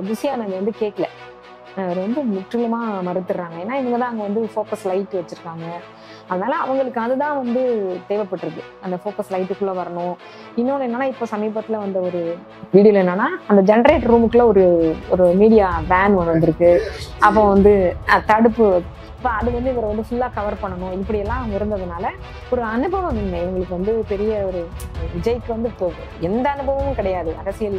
புசியானந்த் வந்து கேட்கல, ரொம்ப முற்றிலுமா மறுத்துடுறாங்க. ஏன்னா இவங்க தான் அங்கே வந்து ஃபோக்கஸ் லைட் வச்சிருக்காங்க. அதனால அவங்களுக்கு அதுதான் வந்து தேவைப்பட்டிருக்கு, அந்த ஃபோக்கஸ் லைட்டுக்குள்ள வரணும். இன்னொன்று என்னன்னா, இப்போ சமீபத்தில் வந்த ஒரு வீடியோல என்னன்னா, அந்த ஜென்ரேட்டர் ரூமுக்குள்ள ஒரு ஒரு மீடியா வேன் ஒன்று வந்திருக்கு. அப்போ வந்து தடுப்பு, இப்போ அது வந்து இவரை வந்து ஃபுல்லாக கவர் பண்ணணும், இப்படியெல்லாம் அவங்க இருந்ததுனால ஒரு அனுபவம் இல்லை இவங்களுக்கு. வந்து பெரிய ஒரு விஜய்க்கு வந்து இப்போ எந்த அனுபவமும் கிடையாது, அரசியல்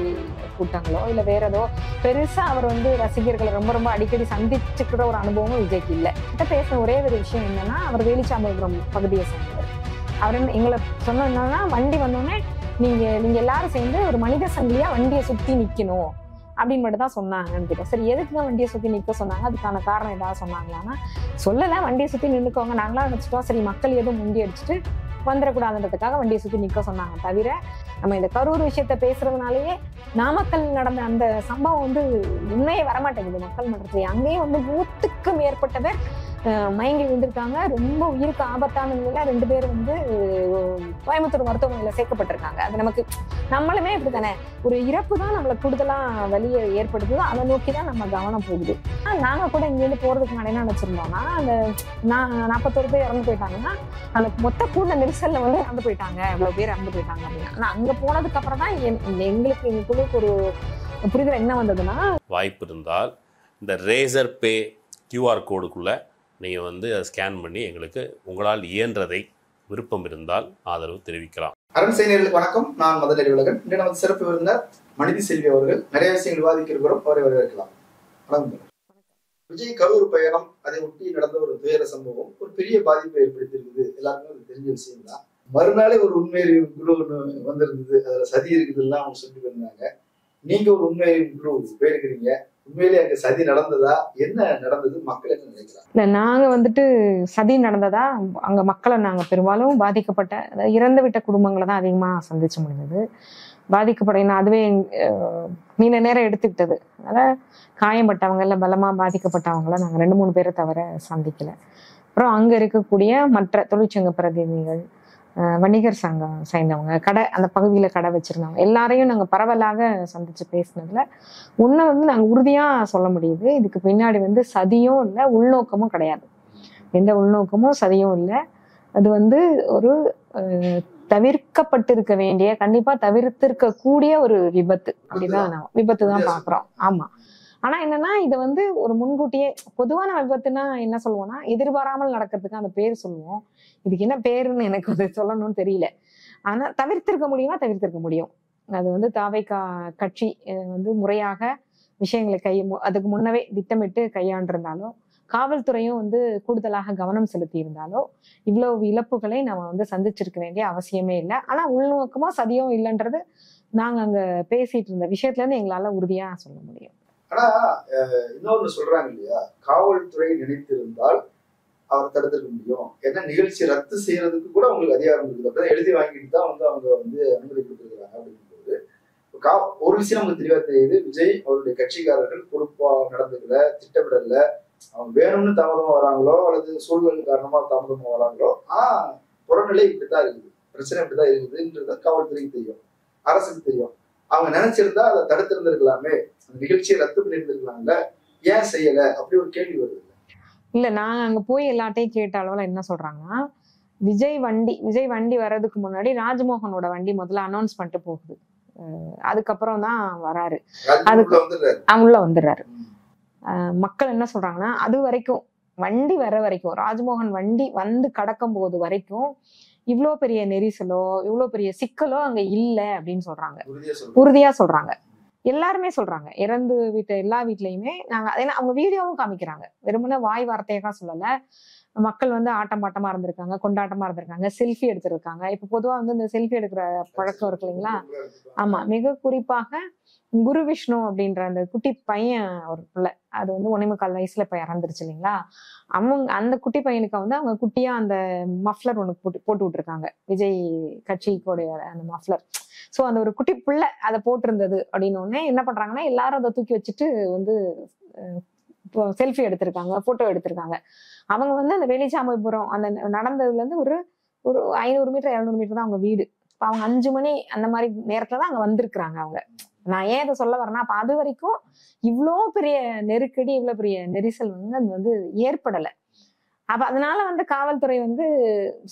கூட்டங்களோ இல்லை வேற ஏதோ பெருசா அவர் வந்து ரசிகர்களை ரொம்ப ரொம்ப அடிக்கடி சந்திச்சுக்கிற ஒரு அனுபவமும் விஜய்க்கு இல்லை. கிட்ட பேசின ஒரே ஒரு விஷயம் என்னன்னா, அவர் வேலிச்சாம்பரம் பகுதியை சேர்ந்தவர். அவர் எங்களை சொன்ன என்னன்னா, வண்டி வந்தோடனே நீங்க எல்லாரும் சேர்ந்து ஒரு மனித சங்கிலியா வண்டியை சுத்தி நிக்கணும் அப்படின்னு மட்டும் தான் சொன்னாங்கன்னு கேட்டேன். சரி, எதுக்குங்க வண்டியை சுத்தி நிக்க சொன்னாங்க, அதுக்கான காரணம் ஏதாவது சொன்னாங்களான்னா சொல்லல, வண்டியை சுத்தி நின்னுக்கோங்க, நாங்களாம் நினைச்சிட்டோம் சரி மக்கள் எதுவும் முண்டி அடிச்சுட்டு வந்துடக்கூடாதுன்றதுக்காக வண்டியை சுத்தி நிக்க சொன்னாங்க. தவிர நம்ம இந்த கரூர் விஷயத்த பேசுறதுனாலயே நாமக்கல் நடந்த அந்த சம்பவம் வந்து உண்மையே வரமாட்டேங்குது மக்கள் மன்றத்துல. அங்கேயும் வந்து 100க்கும் மேற்பட்டவர் மயங்கி விழுந்திருக்காங்க. ரொம்ப உயிருக்கு ஆபத்தான நிலையில 2 பேர் வந்து கோயம்புத்தூர் மருத்துவமனையில சேர்க்கப்பட்டிருக்காங்க. அது நமக்கு நம்மளுமே இப்படித்தானே, ஒரு இறப்பு தான் நம்மளை கூடுதலா வலியை ஏற்படுத்துதோ அதை நோக்கி தான் நம்ம கவனம் போகுது. நாங்க கூட இங்கேருந்து போறதுக்கு முன்னாடி என்ன நினைச்சிருந்தோம்னா, அந்த 41 பேர் இறந்து போயிட்டாங்கன்னா அந்த மொத்த கூட நெரிசல்ல வந்து இறந்து போயிட்டாங்க, இவ்வளவு பேர் இறந்து போயிட்டாங்க அப்படின்னு. ஆனா அங்க போனதுக்கு அப்புறம் தான் எங்களுக்கு எங்களுக்குள்ள ஒரு புரிதல் என்ன வந்ததுன்னா, வாய்ப்பு இருந்தால் இந்த ரேசர் பே கியூஆர் கோடுக்குள்ள நீங்கள் வந்து அதை ஸ்கேன் பண்ணி எங்களுக்கு உங்களால் இயன்றதை விருப்பம் இருந்தால் ஆதரவு தெரிவிக்கலாம். அரண் செய்திகளுக்கு வணக்கம். நான் மதுரை உலகன். இன்று நமது சிறப்பு விருந்தினர் மனிதி செல்வி அவர்கள். நிறைய விஷயங்கள் விவாதிக்க இருக்கிறோம், அவரை வரவேற்கலாம். வணக்கம். விஜய் கரூர் பயணம், அதை ஒட்டி நடந்த ஒரு துயர சம்பவம் ஒரு பெரிய பாதிப்பை ஏற்படுத்தியிருக்குது, எல்லாருக்கும் அது தெரிஞ்ச விஷயம் தான். மறுநாளே ஒரு உண்மை குழு ஒன்று வந்திருந்தது, அதுல சதி இருக்குதுலாம் அவங்க சொல்லிட்டு வந்தாங்க. நீங்க ஒரு உண்மை குழு போயிருக்கிறீங்க, உண்மையிலே அங்க சதி நடந்ததா, என்ன நடந்தது, மக்கள் என்ன நினைக்கிறாங்க? இல்ல, நாங்க வந்துட்டு சதி நடந்ததா, அங்க மக்களை நாங்க பெரும்பாலும் பாதிக்கப்பட்ட இறந்து விட்ட குடும்பங்களை தான் அதிகமா சந்திச்சு முடிஞ்சது. பாதிக்கப்பட அதுவே நீண்ட நேரம் எடுத்துக்கிட்டது. அதனால காயப்பட்டவங்க இல்லை பலமா பாதிக்கப்பட்டவங்கள நாங்க 2-3 பேரை தவிர சந்திக்கல. அப்புறம் அங்க இருக்கக்கூடிய மற்ற தொழிற்சங்க பிரதிநிதிகள், வணிகர் சங்கம் சேர்ந்தவங்க, கடை அந்த பகுதியில கடை வச்சிருந்தவங்க எல்லாரையும் நாங்க பரவலாக சந்திச்சு பேசினதுல ஒண்ணு வந்து நாங்க உறுதியா சொல்ல முடியுது, இதுக்கு பின்னாடி வந்து சதியும் இல்லை, உள்நோக்கமும் கிடையாது. எந்த உள்நோக்கமும் சதியும் இல்லை. அது வந்து ஒரு தவிர்க்கப்பட்டிருக்க வேண்டிய, கண்டிப்பா தவிர்த்திருக்க கூடிய ஒரு விபத்து அப்படிதான் விபத்து தான் பாக்குறோம். ஆமா. ஆனா என்னன்னா, இதை வந்து ஒரு முன்கூட்டியே, பொதுவான விபத்துனா என்ன சொல்லுவோம்னா எதிர்பாராமல் நடக்கிறதுக்கு அந்த பேர் சொல்லுவோம். இதுக்கு என்ன பேருன்னு எனக்கு வந்து சொல்லணும்னு தெரியல. ஆனா தவிர்த்திருக்க முடியுமா, தவிர்த்திருக்க முடியும். அது வந்து தாவேகா கட்சி வந்து முறையாக விஷயங்களை அதுக்கு முன்னவே திட்டமிட்டு கையாண்டிருந்தாலும், காவல்துறையும் வந்து கூடுதலாக கவனம் செலுத்தி இருந்தாலோ இவ்வளவு இழப்புகளை நம்ம வந்து சந்திச்சிருக்க வேண்டிய அவசியமே இல்லை. ஆனா உள்நோக்கமா சதியும் இல்லைன்றது நாங்க அங்க பேசிட்டு இருந்த விஷயத்துல இருந்து எங்களால உறுதியா சொல்ல முடியும். ஆனா இன்னொன்னு சொல்றாங்க இல்லையா, காவல்துறை நினைத்திருந்தால் அவர் தடுத்திருக்க முடியும், ஏன்னா நிகழ்ச்சி ரத்து செய்யறதுக்கு கூட அவங்களுக்கு அதிகாரம் இருக்குது, அப்படிதான் எழுதி வாங்கிட்டு தான் வந்து அவங்க வந்து அனுமதி கொடுத்துருக்காங்க. அப்படிங்கும்போது ஒரு விஷயம் நமக்கு தெளிவா தெரியுது, விஜய் அவருடைய கட்சிக்காரர்கள் பொறுப்பா நடந்துக்கல, திட்டமிடல, அவங்க வேணும்னு தாமதமா வராங்களோ அல்லது சூழ்நிலை காரணமா தாமதமா வராங்களோ, ஆனா புறநிலை இப்படித்தான் இருக்குது, பிரச்சனை இப்படிதான் இருக்குதுன்றது காவல்துறைக்கு தெரியும், அரசுக்கு தெரியும். அவங்க நினைச்சிருந்தா அதை தடுத்திருந்திருக்கலாமே, அந்த நிகழ்ச்சியை ரத்து பண்ணியிருந்திருக்கலாம்ல, ஏன் செய்யல, அப்படி ஒரு கேள்வி வருது. இல்ல, நாங்க அங்க போய் எல்லாட்டையும் கேட்ட அளவுல என்ன சொல்றாங்கன்னா, விஜய் வண்டி வர்றதுக்கு முன்னாடி ராஜ்மோகனோட வண்டி முதல்ல அனௌன்ஸ் பண்ணிட்டு போகுது, அதுக்கப்புறம் தான் வராரு, உள்ள வந்துடுறாரு. மக்கள் என்ன சொல்றாங்கன்னா, அது வரைக்கும் வண்டி வர வரைக்கும், ராஜ்மோகன் வண்டி வந்து கடக்கும் போது வரைக்கும் இவ்வளோ பெரிய நெரிசலோ இவ்வளோ பெரிய சிக்கலோ அங்க இல்லை அப்படின்னு சொல்றாங்க, உறுதியா சொல்றாங்க. எல்லாருமே சொல்றாங்க, இறந்து வீட்டு எல்லா வீட்லயுமே நாங்க அவங்க வீடியோவும் காமிக்கிறாங்க, வெறுமனே வாய் வார்த்தையாக சொல்லல. மக்கள் வந்து ஆட்டம் பாட்டமா இருந்திருக்காங்க, கொண்டாட்டமா இருந்திருக்காங்க, செல்ஃபி எடுத்திருக்காங்க. இப்ப பொதுவா வந்து இந்த செல்ஃபி எடுக்கிற பழக்கம் இருக்கு இல்லைங்களா. ஆமா, மிக குறிப்பாக குரு விஷ்ணு அப்படின்ற அந்த குட்டி பையன் ஒரு பிள்ளை, அது வந்து 1.25 வயசுல இப்ப இறந்துருச்சு இல்லைங்களா. அந்த குட்டி பையனுக்கு வந்து அவங்க குட்டியா அந்த மஃப்லர் ஒண்ணு போட்டு விட்டுருக்காங்க, விஜய் கட்சிக்குடைய அந்த மஃப்லர். சோ அந்த ஒரு குட்டி பிள்ளை அதை போட்டிருந்தது அப்படின்னு உடனே என்ன பண்றாங்கன்னா, எல்லாரும் அதை தூக்கி வச்சுட்டு வந்து செல்ஃபி எடுத்திருக்காங்க, போட்டோ எடுத்திருக்காங்க. அவங்க வந்து அந்த வேலிச்சாமிபுரம் அந்த நடந்ததுல இருந்து ஒரு 500 மீட்டர் 700 மீட்டர் தான் அவங்க வீடு. அவங்க 5 மணி அந்த மாதிரி நேரத்துல தான் அங்க வந்திருக்கிறாங்க அவங்க. நான் ஏன் இதை சொல்ல வரேன்னா, அப்ப அது வரைக்கும் இவ்வளோ பெரிய நெருக்கடி, இவ்வளோ பெரிய நெரிசல் வந்து அது வந்து ஏற்படல. அப்ப அதனால வந்து காவல்துறை வந்து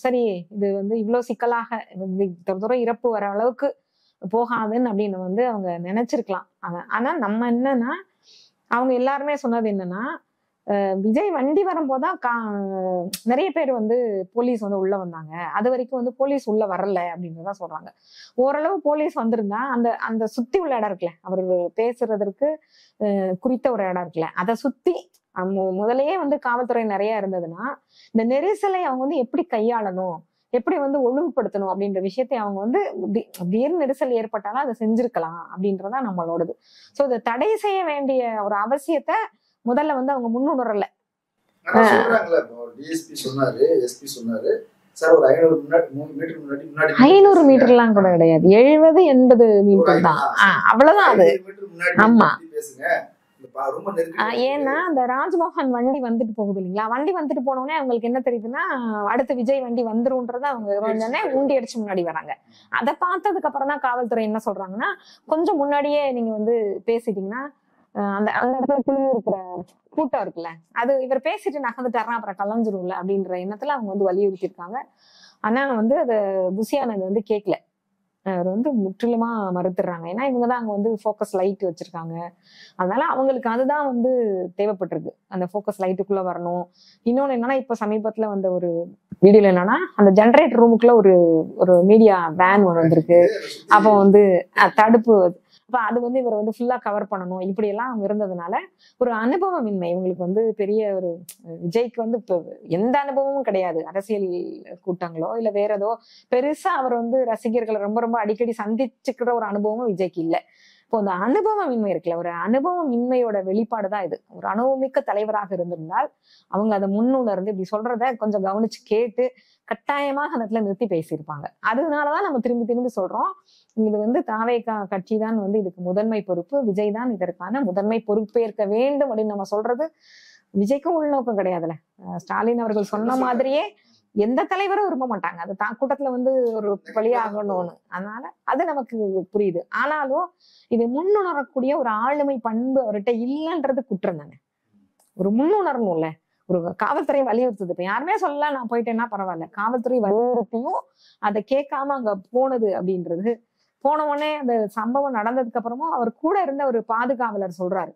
சரி இது வந்து இவ்வளவு சிக்கலாக தூரம் இறப்பு வர அளவுக்கு போகாதுன்னு அப்படின்னு வந்து அவங்க நினைச்சிருக்கலாம். ஆனா நம்ம என்னன்னா, அவங்க எல்லாருமே சொன்னது என்னன்னா, விஜய் வண்டி வரும்போதுதான் நிறைய பேர் வந்து போலீஸ் வந்து உள்ள வந்தாங்க. அது வரைக்கும் வந்து போலீஸ் உள்ள வரல அப்படின்றதா சொல்றாங்க. ஓரளவு போலீஸ் வந்திருந்தா அந்த அந்த சுத்தி உள்ள இடம் இருக்குல்ல, அவர் பேசுறதற்கு குறித்த ஒரு இடம் இருக்குல்ல, அதை சுத்தி முதலையே வந்து காவல்துறை நிறைய இருந்ததுன்னா இந்த நெரிசலை அவங்க வந்து எப்படி கையாளணும், எப்படி வந்து ஒழுங்குபடுத்தணும் அப்படின்ற விஷயத்தை அவங்க வந்து திடீர் நெரிசல் ஏற்பட்டாலும் அதை செஞ்சிருக்கலாம் அப்படின்றதா நம்மளோடது. சோ இதை தடை செய்ய வேண்டிய ஒரு அவசியத்தை முதல்ல வந்து அவங்க முன்னுணரல. சொல்றாங்களே, டிஎஸ்பி சொன்னாரு, எஸ்பி சொன்னாரு, சார் ஒரு 500 மீட்டர்லாம் கூட கிடையாது, 70-80 மீட்டர் தான், அவ்வளவுதான் அது. ஆமா, ஏன்னா அந்த ராஜ்மோகன் வண்டி வந்துட்டு போகுது இல்லைங்களா, வண்டி வந்துட்டு போனோடனே அவங்களுக்கு என்ன தெரியுதுன்னா அடுத்து விஜய் வண்டி வந்துரும்ன்றத அவங்க உடனே உண்டி அடிச்சு முன்னாடி வராங்க. அதை பார்த்ததுக்கு அப்புறம் தான் காவல்துறை என்ன சொல்றாங்கன்னா, கொஞ்சம் முன்னாடியே நீங்க வந்து பேசிட்டீங்கன்னா அந்த அந்த இடத்துல குழு இருக்கிற கூட்டம் இருக்குல்ல, அது இவர் பேசிட்டு நகர்ந்துட்டாருன்னா அப்புறம் கலைஞ்சிரும்ல அப்படின்ற எண்ணத்துல அவங்க வந்து வலியுறுத்திருக்காங்க. ஆனா வந்து அதை புசியானது வந்து கேட்கல, அவர் வந்து முற்றிலுமா மறுத்துடுறாங்க. ஏன்னா இவங்கதான் அங்க வந்து ஃபோக்கஸ் லைட் வச்சிருக்காங்க, அதனால அவங்களுக்கு அதுதான் வந்து தேவைப்பட்டிருக்கு, அந்த ஃபோக்கஸ் லைட்டுக்குள்ள வரணும். இன்னொன்னு என்னன்னா, இப்ப சமீபத்துல வந்த ஒரு வீடியோல என்னன்னா, அந்த ஜெனரேட்டர் ரூமுக்குள்ள ஒரு ஒரு மீடியா வேன் ஒன்று வந்திருக்கு. அப்போ வந்து தடுப்பு, அப்ப அது வந்து இவர் வந்து ஃபுல்லா கவர் பண்ணணும், இப்படி எல்லாம் அவங்க இருந்ததுனால ஒரு அனுபவமின்மை இவங்களுக்கு வந்து பெரிய ஒரு, விஜய்க்கு வந்து இப்போ எந்த அனுபவமும் கிடையாது, அரசியல் கூட்டங்களோ இல்ல வேற ஏதோ பெருசா அவர் வந்து ரசிகர்களை ரொம்ப ரொம்ப அடிக்கடி சந்திச்சுக்கிற ஒரு அனுபவமும் விஜய்க்கு இல்லை. இப்போ அந்த அனுபவமின்மை இருக்குல்ல, ஒரு அனுபவமின்மையோட வெளிப்பாடுதான் இது. ஒரு அனுபவமிக்க தலைவராக இருந்திருந்தால் அவங்க அதை முன்னுணர்ந்து இப்படி சொல்றத கொஞ்சம் கவனிச்சு கேட்டு கட்டாயமாக அந்த இடத்துல நிறுத்தி பேசியிருப்பாங்க. அதனாலதான் நம்ம திரும்பி திரும்பி சொல்றோம், இது வந்து தாவேகா கட்சி தான் வந்து இதுக்கு முதன்மை பொறுப்பு, விஜய் தான் இதற்கான முதன்மை பொறுப்பேற்க வேண்டும் அப்படின்னு நம்ம சொல்றது. விஜய்க்கும் உள்நோக்கம் கிடையாதுல்ல, ஸ்டாலின் அவர்கள் சொன்ன மாதிரியே எந்த தலைவரும் விரும்ப மாட்டாங்க அது தான் கூட்டத்துல வந்து ஒரு பலியாகணும்னு, அதனால அது நமக்கு புரியுது. ஆனாலும் இது முன்னுணரக்கூடிய ஒரு ஆளுமை பண்பு அவர்கிட்ட இல்லைன்றது குற்றம் தானே. ஒரு முன்னுணரணும்ல, ஒரு காவல்துறை வலியுறுத்துது. இப்ப யாருமே சொல்லல நான் போயிட்டேன்னா பரவாயில்ல, காவல்துறை வலியுறுத்தியும் அதை கேட்காம அங்க போனது அப்படின்றது, போன உடனே அந்த சம்பவம் நடந்ததுக்கு அப்புறமும் அவர் கூட இருந்த ஒரு பாதுகாவலர் சொல்றாரு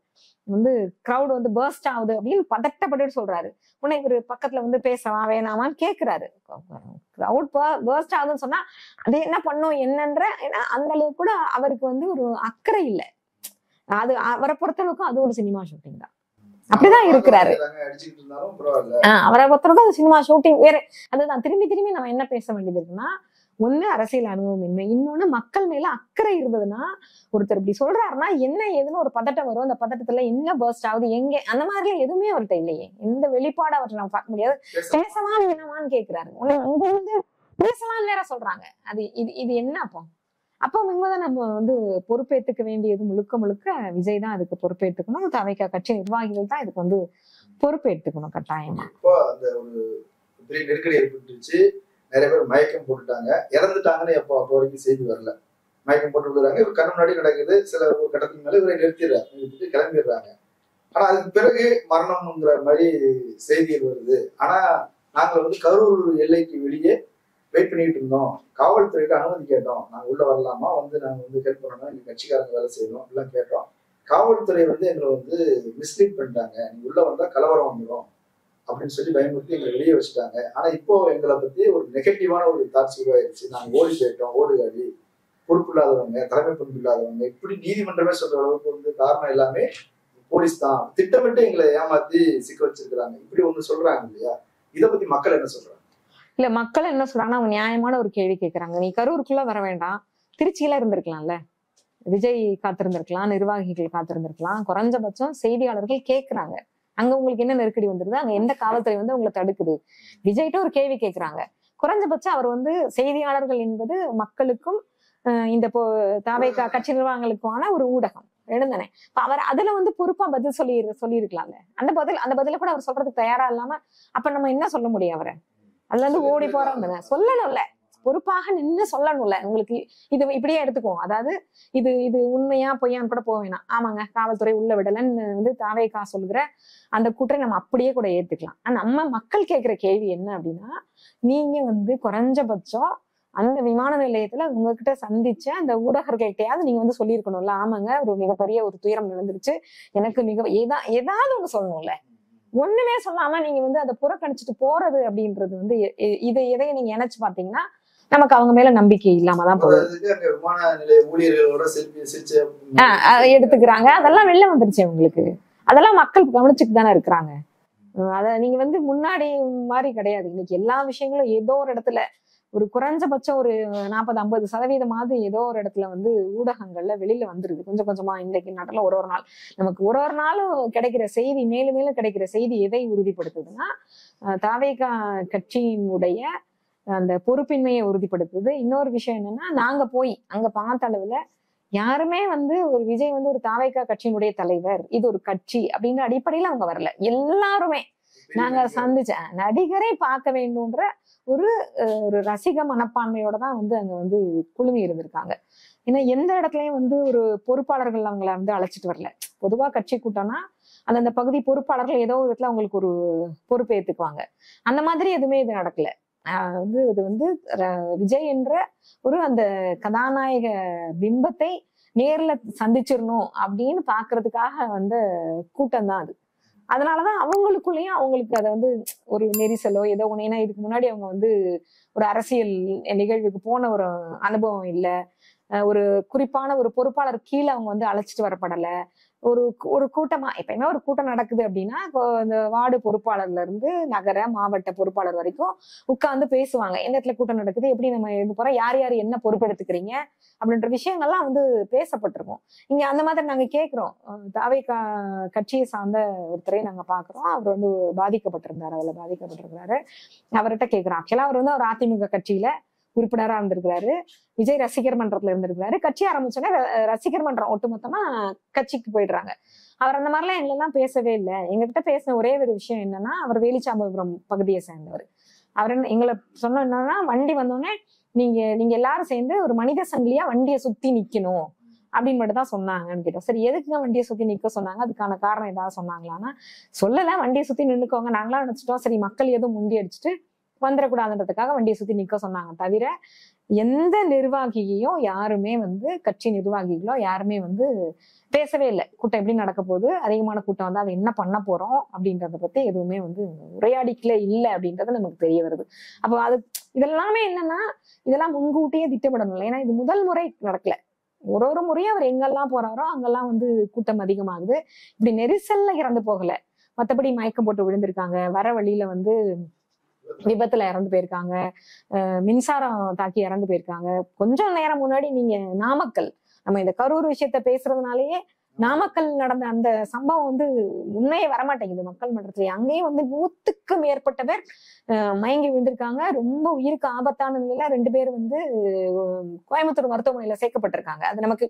வந்து கிரௌட் வந்து பர்ஸ்ட் ஆகுது அப்படின்னு பதட்டப்பட்டு சொல்றாரு. உடனே இவரு பக்கத்துல வந்து பேசவா வேணாமான்னு கேக்குறாரு. கிரௌட் பர்ஸ்ட் ஆகுதுன்னு சொன்னா அது என்ன பண்ணும் என்னன்ற, ஏன்னா அந்த அளவுக்கு கூட அவருக்கு வந்து ஒரு அக்கறை இல்லை. அது அவரை பொறுத்தளவுக்கு அது ஒரு சினிமா ஷூட்டிங் தான், அப்படிதான் இருக்கிறாரு. அவரை பொறுத்தளவுக்கு அது சினிமா ஷூட்டிங் வேற. அதுதான் திரும்பி திரும்பி நம்ம என்ன பேச வேண்டியது இருக்குன்னா, ஒண்ணு அரசியல் அனுபவமின்மை, இன்னொன்னு மக்கள் மேல அக்கறை இருந்ததுன்னா, ஒருத்தர் இப்படி சொல்றாருன்னா என்ன ஏதுன்னு ஒரு பதட்டம் வரும், அந்த பதட்டத்துல என்ன பர்ஸ்ட் ஆகுது எங்க, அந்த மாதிரி எல்லாம் எதுவுமே அவர்கிட்ட இல்லையே, எந்த வெளிப்பாடு அவர்கிட்ட நம்ம பார்க்க முடியாது. பேசவா வேணாமான்னு கேட்கிறாரு, உடனே வந்து பேசலாம்னு வேற சொல்றாங்க. அது இது இது என்ன அப்போ இவங்கதான் நம்ம வந்து பொறுப்பேற்றுக்க வேண்டியது முழுக்க முழுக்க விஜய் தான் அதுக்கு பொறுப்பேற்றுக்கணும், தவைக்கா கட்சி நிர்வாகிகள் தான் இதுக்கு வந்து பொறுப்பேற்றுக்கணும் கட்டாயமா. இப்போ அந்த ஒரு பெரிய நெருக்கடி ஏற்பட்டுச்சு, நிறைய பேர் மயக்கம் போட்டுட்டாங்க, இறந்துட்டாங்கன்னு அப்போ வரைக்கும் செய்தி வரல. மயக்கம் போட்டு விடுறாங்க, இவர் கண்ணு முன்னாடி நடக்குது, சில ஒரு கட்டத்துக்கு மேல இவரை நிறுத்திட்டு கிளம்பிடுறாங்க. ஆனா அதுக்கு பிறகு மரணம்ங்கிற மாதிரி செய்திகள் வருது. ஆனா நாங்க வந்து கரூர் எல்லைக்கு வெளியே வெயிட் பண்ணிட்டு இருந்தோம், காவல்துறையிட்ட அனுமதி கேட்டோம், நாங்க உள்ள வரலாமா, வந்து நாங்க வந்து ஹெல்ப் பண்ணணும், எங்க கட்சிக்காரங்க வேலை செய்யணும் அப்படிலாம் கேட்டோம். காவல்துறை வந்து எங்களை வந்து மிஸ்லீட் பண்ணிட்டாங்க, நீங்க உள்ள வந்தா கலவரம் வந்துடும் அப்படின்னு சொல்லி பயமுறுத்தி எங்களை வெளியே வச்சுட்டாங்க. ஆனா இப்போ எங்களை பத்தி ஒரு நெகட்டிவான ஒரு தாட்ஸ் உருவாயிருச்சு, நாங்க ஓடி போயிட்டோம், ஓடுகாடி, பொறுப்பு இல்லாதவங்க, தலைமை பொறுப்பு இல்லாதவங்க, இப்படி நீதிமன்றமே சொல்ற அளவுக்கு வந்து காரணம் எல்லாமே போலீஸ் தான், திட்டமிட்டு எங்களை ஏமாத்தி சிக்க வச்சிருக்கிறாங்க, இப்படி ஒண்ணு சொல்றாங்க இல்லையா. இதை பத்தி மக்கள் என்ன சொல்றாங்க? இல்ல மக்கள் என்ன சொல்றாங்கன்னா, அவங்க நியாயமான ஒரு கேள்வி கேட்கறாங்க. நீ கரூருக்குள்ள வர வேண்டாம், திருச்சியில இருந்திருக்கலாம்ல, விஜய் காத்திருந்திருக்கலாம், நிர்வாகிகள் காத்திருந்திருக்கலாம், குறைஞ்சபட்சம் செய்தியாளர்கள் கேட்கிறாங்க, அங்க உங்களுக்கு என்ன நெருக்கடி வந்துருது, அங்க எந்த காவல்துறை வந்து உங்களை தடுக்குது, விஜய்கிட்ட ஒரு கேள்வி கேட்கிறாங்க. குறைஞ்சபட்சம் அவர் வந்து செய்தியாளர்கள் என்பது மக்களுக்கும் இந்த தாவேகா கட்சி நிர்வாகங்களுக்கான ஒரு ஊடகம் எழுந்தானே, அவர் அதுல வந்து பொறுப்பா பதில் சொல்லியிருக்கலாம்ல. அந்த பதில கூட அவர் சொல்றதுக்கு தயாரா இல்லாம அப்ப நம்ம என்ன சொல்ல முடியும் அவரை, அதுல இருந்து ஓடி போறாங்க சொல்லணும்ல. பொறுப்பாக நின்று சொல்லணும்ல. உங்களுக்கு இது இப்படியே எடுத்துக்குவோம். அதாவது இது இது உண்மையா பொய்யான்னு கூட போக வேணாம். ஆமாங்க காவல்துறை உள்ள விடலன்னு வந்து தாவேகா சொல்லுகிற அந்த கூற்றை நம்ம அப்படியே கூட ஏத்துக்கலாம். ஆனா நம்ம மக்கள் கேட்கிற கேள்வி என்ன அப்படின்னா, நீங்க வந்து குறைஞ்சபட்சம் அந்த விமான நிலையத்துல உங்ககிட்ட சந்திச்ச அந்த ஊடகர்கள்ட்டையாவது நீங்க வந்து சொல்லியிருக்கணும்ல, ஆமாங்க ஒரு மிகப்பெரிய ஒரு துயரம் நடந்துருச்சு, எனக்கு ஏதாவது ஒண்ணு சொல்லணும்ல. ஒண்ணுமே சொல்லாம நீங்க வந்து அதை புறக்கணிச்சுட்டு போறது அப்படின்றது வந்து இதை நீங்க நினைச்சு பாத்தீங்கன்னா நமக்கு அவங்க மேல நம்பிக்கை இல்லாமதான் போகுது. விமான நிலைய ஊழியர்களோட எடுத்துக்கிறாங்க. அதெல்லாம் வெளில வந்துருச்சு உங்களுக்கு. அதெல்லாம் மக்கள் கவனிச்சுட்டு தானே இருக்கிறாங்க. அத நீங்க வந்து முன்னாடி மாதிரி கிடையாது. இன்னைக்கு எல்லா விஷயங்களும் ஏதோ ஒரு இடத்துல ஒரு குறைஞ்சபட்சம் ஒரு 40-50% ஏதோ ஒரு இடத்துல வந்து ஊடகங்கள்ல வெளியில வந்துருது கொஞ்சம் கொஞ்சமா. இன்றைக்கு நாட்டில் ஒரு நாள் நமக்கு ஒரு நாளும் கிடைக்கிற செய்தி மேலும் மேலும் கிடைக்கிற செய்தி எதை உறுதிப்படுத்துதுன்னா, தாவேகா கட்சியினுடைய அந்த பொறுப்பின்மையை உறுதிப்படுத்துது. இன்னொரு விஷயம் என்னன்னா, நாங்க போய் அங்க பார்த்த அளவுல யாருமே வந்து ஒரு விஜய் வந்து ஒரு தாவேகா கட்சியினுடைய தலைவர், இது ஒரு கட்சி அப்படின்ற அடிப்படையில அவங்க வரல. எல்லாருமே நாங்க சந்திச்ச நடிகரை பார்க்க வேண்டும்ன்ற ஒரு ரசிக மனப்பான்மையோட தான் வந்து அங்க வந்து குழுமி இருந்திருக்காங்க. ஏன்னா எந்த இடத்துலயும் வந்து ஒரு பொறுப்பாளர்கள் அவங்கள வந்து அழைச்சிட்டு வரல. பொதுவா கட்சி கூட்டம்னா அந்த பகுதி பொறுப்பாளர்கள் ஏதோ ஒரு இடத்துல அவங்களுக்கு ஒரு பொறுப்பு ஏத்துக்குவாங்க. அந்த மாதிரி எதுவுமே இது நடக்கல. வந்து இது வந்து விஜய் என்ற ஒரு அந்த கதாநாயக பிம்பத்தை நேர்ல சந்திச்சிடணும் அப்படின்னு பாக்குறதுக்காக வந்த கூட்டம் தான் அது. அதனாலதான் அவங்களுக்குள்ளேயும் அவங்களுக்கு அதை வந்து ஒரு நெரிசலோ ஏதோ ஒண்ணு. ஏன்னா இதுக்கு முன்னாடி அவங்க வந்து ஒரு அரசியல் நிகழ்வுக்கு போன ஒரு அனுபவம் இல்லை. ஒரு குறிப்பான ஒரு பொறுப்பாளர் கீழே அவங்க வந்து அழைச்சிட்டு வரப்படல. ஒரு கூட்டமா எப்பயுமே ஒரு கூட்டம் நடக்குது அப்படின்னா இப்போ இந்த வார்டு பொறுப்பாளர்ல இருந்து நகர மாவட்ட பொறுப்பாளர் வரைக்கும் உட்கார்ந்து பேசுவாங்க. எந்த இடத்துல கூட்டம் நடக்குது, எப்படி நம்ம இது போறோம், யார் யார் என்ன பொறுப்பெடுத்துக்கிறீங்க அப்படின்ற விஷயங்கள்லாம் வந்து பேசப்பட்டிருக்கோம். இங்க அந்த மாதிரி நாங்க கேட்கிறோம். தாவேகா கட்சியை சார்ந்த ஒருத்தரை நாங்க பாக்குறோம். அவர் வந்து பாதிக்கப்பட்டிருந்தாரு, அதுல பாதிக்கப்பட்டிருக்கிறாரு. அவர்கிட்ட கேட்கிறோம். ஆக்சுவலா அவர் வந்து அவர் அதிமுக கட்சியில உறுப்பினரா இருந்திருக்கிறாரு. விஜய் ரசிகர் மன்றத்துல இருந்திருக்கிறாரு. கட்சி ஆரம்பிச்சோன்னே ரசிகர் மன்றம் ஒட்டுமொத்தமா கட்சிக்கு போயிடுறாங்க. அவர் அந்த மாதிரிலாம் எங்களெல்லாம் பேசவே இல்லை. எங்ககிட்ட பேசின ஒரே ஒரு விஷயம் என்னன்னா, அவர் வேலிச்சாம்பரம் பகுதியை சேர்ந்தவர். அவர் எங்களை சொன்ன என்னன்னா, வண்டி வந்தோடனே நீங்க எல்லாரும் சேர்ந்து ஒரு மனித சங்கிலியா வண்டியை சுத்தி நிக்கணும் அப்படின்னு மட்டும் தான் சொன்னாங்கன்னு கேட்டோம். சரி எதுக்குங்க வண்டியை சுத்தி நிக்க சொன்னாங்க, அதுக்கான காரணம் ஏதாவது சொன்னாங்களான்னா சொல்லல. வண்டியை சுத்தி நின்னுக்கோங்க, நாங்களாம் நினைச்சிட்டோம் சரி மக்கள் எதுவும் முண்டி அடிச்சுட்டு வந்துடக்கூடாதுன்றதுக்காக வண்டியை சுத்தி நிக்க சொன்னாங்க. தவிர எந்த நிர்வாகியையும் யாருமே வந்து கட்சி நிர்வாகிகளோ யாருமே வந்து பேசவே இல்லை. கூட்டம் எப்படி நடக்க போகுது, அதிகமான கூட்டம் வந்து அதை என்ன பண்ண போறோம் அப்படின்றத பத்தி எதுவுமே வந்து உரையாடிக்கல இல்லை அப்படின்றது நமக்கு தெரிய வருது. அப்போ அது இதெல்லாமே என்னன்னா, இதெல்லாம் முன்கூட்டியே திட்டமிடணும். ஏன்னா இது முதல் முறை நடக்கல. ஒரு முறையும் அவர் எங்கெல்லாம் போறாரோ அங்கெல்லாம் வந்து கூட்டம் அதிகமாகுது. இப்படி நெரிசல்ல இறந்து போகல, மற்றபடி மயக்கம் போட்டு விழுந்திருக்காங்க, வர வழியில வந்து விபத்துல இறந்து போயிருக்காங்க, மின்சாரம் தாக்கி இறந்து போயிருக்காங்க. கொஞ்சம் நேரம் முன்னாடி நீங்க நாமக்கல், நம்ம இந்த கரூர் விஷயத்த பேசுறதுனாலயே நாமக்கல் நடந்த அந்த சம்பவம் வந்து உண்மையே வரமாட்டேங்குது மக்கள் மன்றத்துல. அங்கேயும் வந்து 100க்கு மேற்பட்ட பேர் மயங்கி விழுந்திருக்காங்க. ரொம்ப உயிருக்கு ஆபத்தான நிலையில 2 பேர் வந்து கோயம்புத்தூர் மருத்துவமனையில சேர்க்கப்பட்டிருக்காங்க. அது நமக்கு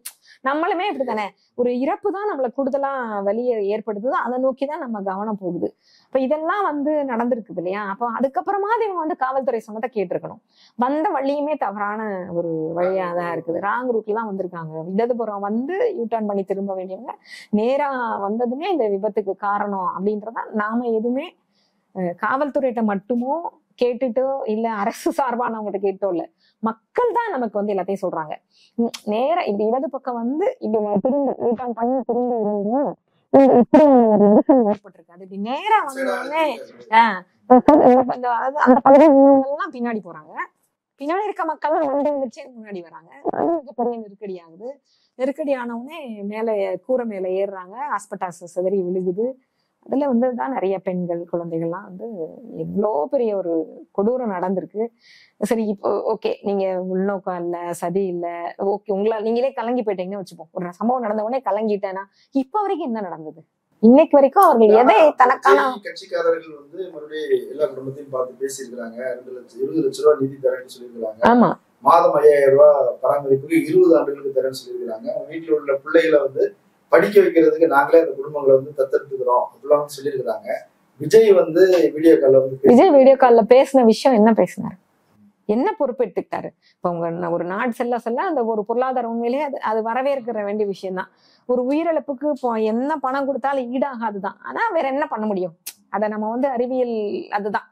நம்மளுமே இப்படித்தானே, ஒரு இறப்பு தான் நம்மள கூடுதலா வலியை ஏற்படுத்துது, அதை நோக்கிதான் நம்ம கவனம் போகுது. இப்ப இதெல்லாம் வந்து நடந்திருக்குது இல்லையா. அப்போ அதுக்கப்புறமா இவங்க வந்து காவல்துறை சொன்னதை கேட்டிருக்கணும். வந்த வழியுமே தவறான ஒரு வழியாதான் இருக்குது. ராங் ரூட்ல தான் வந்திருக்காங்க. இடதுபுறம் வந்து யூட்டர்ன் பண்ணி திரும்ப வேண்டியவங்க நேரா வந்ததுமே இந்த விபத்துக்கு காரணம் அப்படின்றதான் நாம எதுவுமே காவல்துறையிட்ட மட்டுமோ கேட்டுட்டோ இல்ல அரசு சார்பானவங்ககிட்ட கேட்டோ இல்ல, மக்கள் தான் நமக்கு வந்து எல்லாத்தையும் சொல்றாங்க. நேரா இப்படி இடது பக்கம் வந்து இப்படி திரும்ப யூட்டர்ன் பண்ணி திரும்ப இருந்தோம் இப்படி ஒரு நெரிசல் ஏற்பட்டிருக்கு. அது இப்படி நேரா வந்தோடனே அந்த பகுதியெல்லாம் பின்னாடி போறாங்க. பின்னாடி இருக்க மக்கள் வண்டி வச்சே முன்னாடி வராங்க. பெரிய நெருக்கடி ஆகுது. நெருக்கடி ஆனவுடனே மேல கூரை மேல ஏறுறாங்க, ஹாஸ்பிட்டால்ஸ் சிதறி விழுகுது. அதுல வந்து தான் நிறைய பெண்கள் குழந்தைகள்லாம் வந்து எவ்வளோ பெரிய ஒரு கொடூரம் நடந்திருக்கு. சரி இப்போ ஓகே, நீங்க உள்நோக்கம் இல்லை, சதி இல்லை, ஓகே உங்களால் நீங்களே கலங்கி போயிட்டீங்கன்னு வச்சுப்போம். ஒரு சம்பவம் நடந்த உடனே கலங்கிட்டேன்னா இப்ப வரைக்கும் என்ன நடந்தது? இன்னைக்கு வரைக்கும் அவர்கள் எதை தனக்கான கட்சிக்காரர்கள் வந்து மறுபடியும் எல்லா குடும்பத்தையும் பார்த்து பேசியிருக்கிறாங்க. 20 லட்சம் ரூபாய் நிதி தரேன்னு சொல்லியிருக்கிறாங்க. ஆமா, மாதம் 5000 ரூபாய் பராமரிப்புக்கு 20 ஆண்டுகளுக்கு தரேன்னு சொல்லியிருக்கிறாங்க. வீட்டுல உள்ள பிள்ளைகளை வந்து படிக்க வைக்கிறதுக்கு நாங்களே அந்த குடும்பங்களை வந்து தத்தெடுத்துக்கிறோம் அப்படிலாம் சொல்லியிருக்கிறாங்க. விஜய் வந்து வீடியோ கால்ல பேசின விஷயம் என்ன பேசினாரு? என்ன பொறுப்பு எடுத்துக்கிட்டாரு? இப்ப உங்க ஒரு நாடு செல்ல செல்ல அந்த ஒரு பொருளாதார உண்மையிலேயே அது வரவேற்கிற வேண்டிய விஷயம்தான். ஒரு உயிரிழப்புக்கு இப்போ என்ன பணம் கொடுத்தாலும் ஈடாகாதுதான். ஆனா வேற என்ன பண்ண முடியும்? அதை நம்ம வந்து அறிவியல் அதுதான்.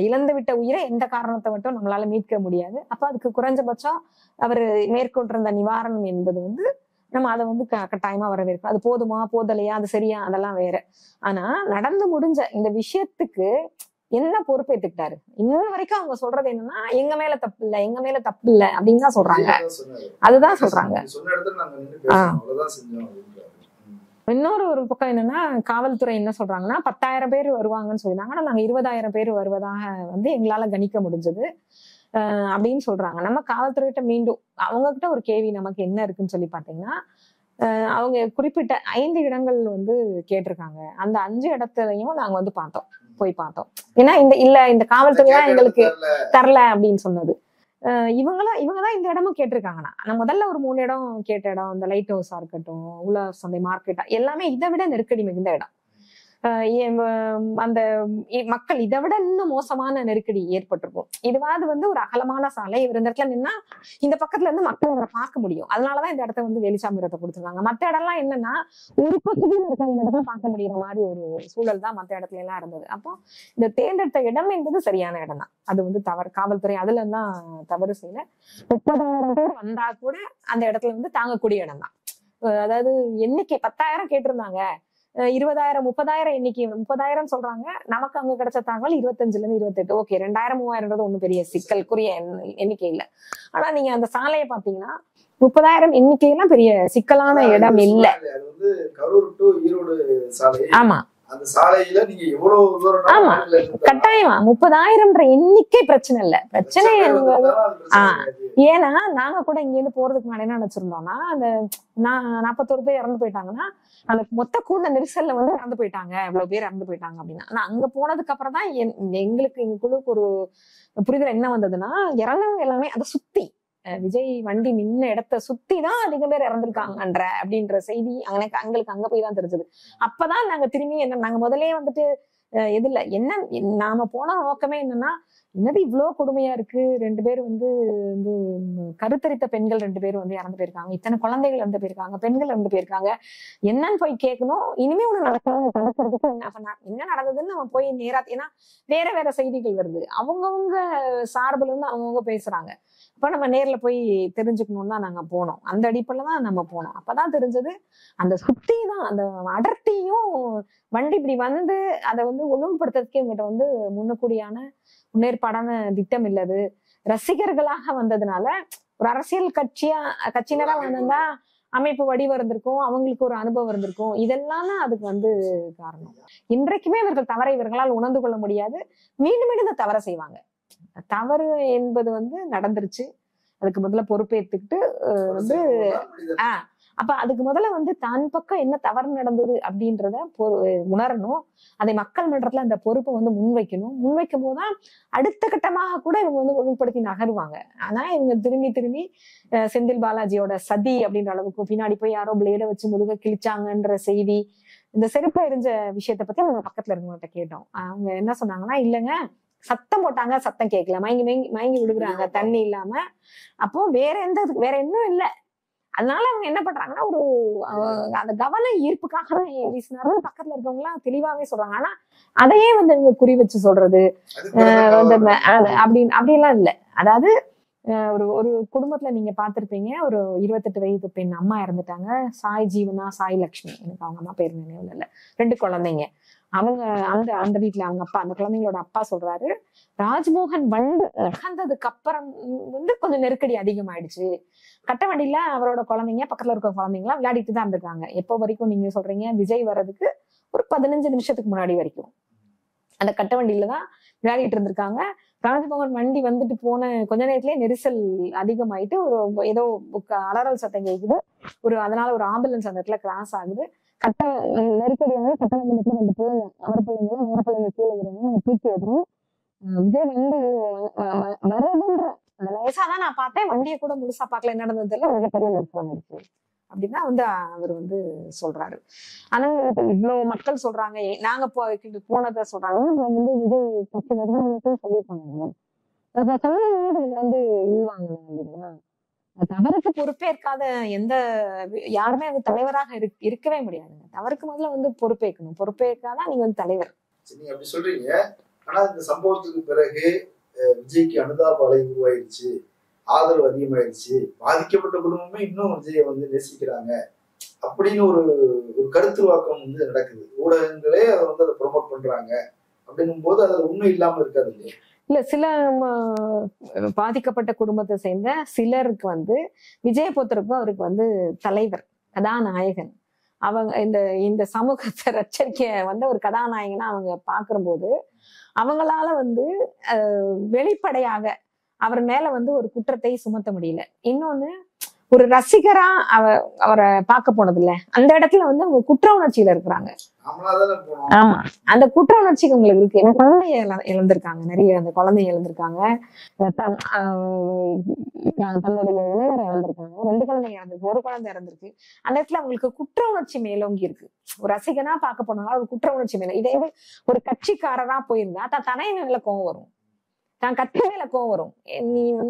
இழந்து விட்ட உயிரை எந்த காரணத்தை மட்டும் நம்மளால மீட்க முடியாது. அப்ப அதுக்கு குறைஞ்சபட்சம் அவர் மேற்கொண்டிருந்த நிவாரணம் என்பது வந்து நம்ம அதை வந்து கட்டாயமா வரவேற்கும். அது போதுமா போதலையா அது சரியா அதெல்லாம் வேற. ஆனா நடந்து முடிஞ்ச இந்த விஷயத்துக்கு என்ன பொறுப்பு எடுத்துக்கிட்டாரு? இன்னும் வரைக்கும் அவங்க சொல்றது என்னன்னா, எங்க மேல தப்பு இல்ல, எங்க மேல தப்பு இல்ல அப்படின்னு தான் சொல்றாங்க. அதுதான் சொல்றாங்க. இன்னொரு ஒரு பக்கம் என்னன்னா, காவல்துறை என்ன சொல்றாங்கன்னா 10,000 பேர் வருவாங்கன்னு சொல்லியிருந்தாங்க. ஆனா நாங்க 20,000 பேர் வருவதாக வந்து எங்களால கணிக்க முடிஞ்சது அப்படின்னு சொல்றாங்க. நம்ம காவல்துறையிட்ட மீண்டும் அவங்க கிட்ட ஒரு கேள்வி நமக்கு என்ன இருக்குன்னு சொல்லி பாத்தீங்கன்னா, அவங்க குறிப்பிட்ட 5 இடங்கள் வந்து கேட்டிருக்காங்க. அந்த 5 இடத்துலயும் நாங்க வந்து போய் பார்த்தோம். ஏன்னா இந்த காவல்துறை தான் எங்களுக்கு தரல அப்படின்னு சொன்னது. இவங்கதான் இந்த இடமும் கேட்டிருக்காங்கண்ணா. நான் முதல்ல ஒரு 3 இடம் கேட்ட இடம், இந்த லைட் ஹவுஸா இருக்கட்டும், உழவர் சந்தை, மார்க்கெட்டா, எல்லாமே இதை விட நெருக்கடி மிகுந்த இடம். அந்த மக்கள் இதை விட இன்னும் மோசமான நெருக்கடி ஏற்பட்டிருக்கும். இதுவாது வந்து ஒரு அகலமான சாலை, இவர் இந்த இடத்துல நின்னா இந்த பக்கத்துல இருந்து மக்கள் அவரை பார்க்க முடியும். அதனாலதான் இந்த இடத்த வந்து வெளிச்சாமிரத்தை கொடுத்துருக்காங்க. மத்த இடம்லாம் என்னன்னா ஒரு பக்கத்துல இருக்கவங்க இடத்துல பார்க்க முடியுற மாதிரி ஒரு சூழல் தான் மத்த இடத்துல எல்லாம் இருந்தது. அப்போ இந்த தேர்ந்தெடுத்த இடம் என்பது சரியான இடம் தான். அது வந்து தவறு, காவல்துறை அதுல தான் தவறு செய்யல. 30,000 பேர் வந்தா கூட அந்த இடத்துல வந்து தாங்கக்கூடிய இடம் தான். அதாவது எண்ணிக்கை 10,000 கேட்டிருந்தாங்க, 20,000 30,000 எண்ணிக்கை 30,000 சொல்றாங்க. நமக்கு அங்க கிடைச்ச தகவல் 25ல இருந்து 28. ஓகே, 2,000 3,000 ஒன்னும் பெரிய சிக்கலுக்குரிய எண்ணிக்கை இல்ல. ஆனா நீங்க அந்த சாலையை பாத்தீங்கன்னா 30,000 எண்ணிக்கையெல்லாம் பெரிய சிக்கலான இடம் இல்ல. கரூர் டு ஈரோடு சாலை. ஆமா, அந்த சாலையில நீங்க எவ்வளவு தூரம், ஆமா கட்டாயமா 30,000 எண்ணிக்கை பிரச்சனை இல்ல. பிரச்சனை ஏன்னா நாங்க கூட இங்க இருந்து போறதுக்கு முன்னாடி என்ன நினைச்சிருந்தோம்னா, அந்த 41 பேர் இறந்து போயிட்டாங்கன்னா அந்த மொத்த கூட நெரிசல்ல வந்து இறந்து போயிட்டாங்க, இவ்வளவு பேர் இறந்து போயிட்டாங்க அப்படின்னா. ஆனா அங்க போனதுக்கு அப்புறம் தான் எங்களுக்கு எங்க குழுக்கு ஒரு புரிதல் என்ன வந்ததுன்னா, இறந்தவங்க எல்லாமே அதை சுத்தி விஜய் வண்டி நின்ன இடத்த சுத்தி தான் அதிகம் பேர் இறந்திருக்காங்கன்ற அப்படின்ற செய்தி எங்களுக்கு அங்க போய் தான் தெரிஞ்சது. அப்பதான் நாங்க திரும்பி நாங்க முதலே வந்துட்டு எதுல என்ன நாம போன நோக்கமே என்னன்னா, என்னது இவ்வளவு கொடுமையா இருக்கு, 2 பேர் வந்து கருத்தரித்த பெண்கள் 2 பேர் வந்து இறந்து போயிருக்காங்க, இத்தனை குழந்தைகள் இறந்து போயிருக்காங்க, பெண்கள் இறந்து போயிருக்காங்க, என்னன்னு போய் கேட்கணும். இனிமே ஒண்ணு நடக்கிறதுக்கு என்ன நடந்ததுன்னு நம்ம போய் நேரா, ஏன்னா வேற செய்திகள் வருது, அவங்கவுங்க சார்புல இருந்து அவங்கவுங்க பேசுறாங்க. அப்ப நம்ம நேர்ல போய் தெரிஞ்சுக்கணும்னு தான் நாங்க போனோம். அந்த அடிப்படையில தான் நம்ம போனோம். அப்பதான் தெரிஞ்சது அந்த சுத்தி தான் அந்த அடர்த்தியும் வண்டி இப்படி வந்து அதை வந்து ஒழுங்குபடுத்துறதுக்கே இவங்கிட்ட வந்து முன்னக்கூடியான முன்னேற்பாடான திட்டம் இல்லது. ரசிகர்களாக வந்ததுனால ஒரு அரசியல் கட்சியினரா வந்திருந்தா அமைப்பு வடிவம் இருந்திருக்கும், அவங்களுக்கு ஒரு அனுபவம் இருந்திருக்கும். இதெல்லாம் தான் அதுக்கு வந்து காரணம். இன்றைக்குமே இவர்கள் தவறை இவர்களால் உணர்ந்து கொள்ள முடியாது. மீண்டும் மீண்டும் இந்த தவறை செய்வாங்க. தவறு என்பது வந்து நடந்துருச்சு, அதுக்கு முதல்ல பொறுப்பேற்றுக்கிட்டு வந்து அப்ப அதுக்கு முதல்ல வந்து தன் பக்கம் என்ன தவறு நடந்தது அப்படின்றத உணரணும். அதை மக்கள் மன்றத்துல அந்த பொறுப்பை வந்து முன்வைக்கும் போதுதான் அடுத்த கட்டமாக கூட இவங்க வந்து ஒழுங்குபடுத்தி நகருவாங்க. ஆனா இவங்க திரும்பி செந்தில் பாலாஜியோட சதி அப்படின்ற அளவுக்கு பின்னாடி போய் யாரோ பிளேட வச்சு முதுக கிழிச்சாங்கன்ற செய்தி, இந்த செருப்பை எரிஞ்ச விஷயத்த பத்தி நம்ம பக்கத்துல இருக்கவங்ககிட்ட கேட்டோம். அவங்க என்ன சொன்னாங்கன்னா, இல்லைங்க சத்தம் போட்டாங்க, சத்தம் கேட்கல, மயங்கி விழுகுறாங்க தண்ணி இல்லாம. அப்போ வேற இன்னும் இல்ல. அதனால அவங்க என்ன பண்றாங்கன்னா, ஒரு அந்த கவன ஈர்ப்புக்காக வீசினாரு. பக்கத்துல இருக்கவங்க எல்லாம் தெளிவாவே சொல்றாங்க. ஆனா அதையே வந்து இவங்க குறி வச்சு சொல்றது அப்படியெல்லாம் இல்ல. அதாவது ஒரு குடும்பத்துல நீங்க பாத்திருப்பீங்க, ஒரு 28 வயது பெண் அம்மா இறந்துட்டாங்க. சாய் ஜீவனா, சாய் லட்சுமி, எனக்கு அவங்க அம்மா பேர் நினைவுல இல்ல. 2 குழந்தைங்க. அவங்க அந்த வீட்டுல அவங்க அப்பா, அந்த குழந்தைங்களோட அப்பா சொல்றாரு, ராஜ்மோகன் வண்டு நகர்ந்ததுக்கு அப்புறம் வந்து கொஞ்சம் நெருக்கடி அதிகமாயிடுச்சு. கட்ட வண்டியில அவரோட குழந்தைங்க, பக்கத்துல இருக்க குழந்தைங்களாம் விளையாடிட்டு தான் இருந்திருக்காங்க. எப்போ வரைக்கும் நீங்க சொல்றீங்க, விஜய் வர்றதுக்கு ஒரு 15 நிமிஷத்துக்கு முன்னாடி வரைக்கும் அந்த கட்ட வண்டியில தான் விளையாடிட்டு இருந்திருக்காங்க. ராஜ்மோகன் வண்டி வந்துட்டு போன கொஞ்ச நேரத்திலேயே நெரிசல் அதிகமாயிட்டு ஒரு ஏதோ அலறல் சத்தம் கேக்குது. அதனால ஒரு ஆம்புலன்ஸ் அந்த இடத்துல கிராஸ் ஆகுது. கட்ட நெருக்கடி வந்து கட்ட வண்டியில 2 பிள்ளைங்க, அவர் பிள்ளைங்க கீழே விடுறாங்க, தூக்கி விடுறோம். விஜய் வந்து வரதுன்ற அந்த லேசாதான் நான் பார்த்தேன், வண்டியை கூட முழுசா பார்க்கல, என்ன நடந்தது தெரியல, மிகப்பெரிய நெருக்கம் ஆயிடுச்சு அப்படின்னா வந்து அவர் வந்து சொல்றாரு. ஆனா இவ்வளவு மக்கள் சொல்றாங்க, நாங்க போனதை சொல்றாங்க, வந்து விஜய் 10 வருடம் சொல்லியிருப்பாங்க. வந்து உள்வாங்கணும் அப்படின்னா தவறுக்கு பொறுப்பேற்காத எந்த யாருமே வந்து தலைவராக இருக்கவே முடியாதுங்க. தவறுக்கு முதல்ல வந்து பொறுப்பேற்கணும். பொறுப்பேற்காதான் நீங்க வந்து தலைவர். நீங்க அப்படி சொல்றீங்க. ஆனா இந்த சம்பவத்துக்கு பிறகு விஜய்க்கு அனுதாப அலை உருவாயிருச்சு, ஆதரவு அதிகமாயிருச்சு, பாதிக்கப்பட்ட குடும்பமே இன்னும் விஜயை வந்து நேசிக்கிறாங்க அப்படின்னு ஒரு ஒரு கருத்துருவாக்கம் வந்து நடக்குது. ஊடகங்களே அதை வந்து அதை ப்ரொமோட் பண்றாங்க அப்படிங்கும் போது அதுல உண்மை இல்லாம இருக்காது இல்லையா? இல்ல சில பாதிக்கப்பட்ட குடும்பத்தை சேர்ந்த சிலருக்கு வந்து விஜய பொறுத்தவரைக்கும் அவருக்கு வந்து தலைவர், கதாநாயகன். அவங்க இந்த சமூகத்தை ரட்சரிக்க வந்து ஒரு கதாநாயகனா அவங்க பாக்கும்போது அவங்களால வந்து வெளிப்படையாக அவர் மேல வந்து ஒரு குற்றத்தை சுமத்த முடியல. இன்னொன்னு, ஒரு ரசிகரா அவரை பார்க்க போனது இல்ல, அந்த இடத்துல வந்து அவங்க குற்ற உணர்ச்சியில இருக்கிறாங்க. ஆமா, அந்த குற்ற உணர்ச்சிக்கு உங்களுக்கு இருக்கு. என் குழந்தைய இழந்திருக்காங்க, நிறைய அந்த குழந்தைய இழந்திருக்காங்க, தன்னுடைய இளைஞரை இழந்திருக்காங்க, 2 குழந்தை இறந்திருக்கு, 1 குழந்தை இறந்திருக்கு. அந்த இடத்துல அவங்களுக்கு குற்ற உணர்ச்சி மேலோங்கி இருக்கு. ஒரு ரசிகனா பார்க்க போனாலும் ஒரு குற்ற உணர்ச்சி மேல. இதே ஒரு கட்சிக்காரரா போயிருந்தா தனைய மேல கோவம் வரும், தான் கட்சி மேல கோவம் வரும்.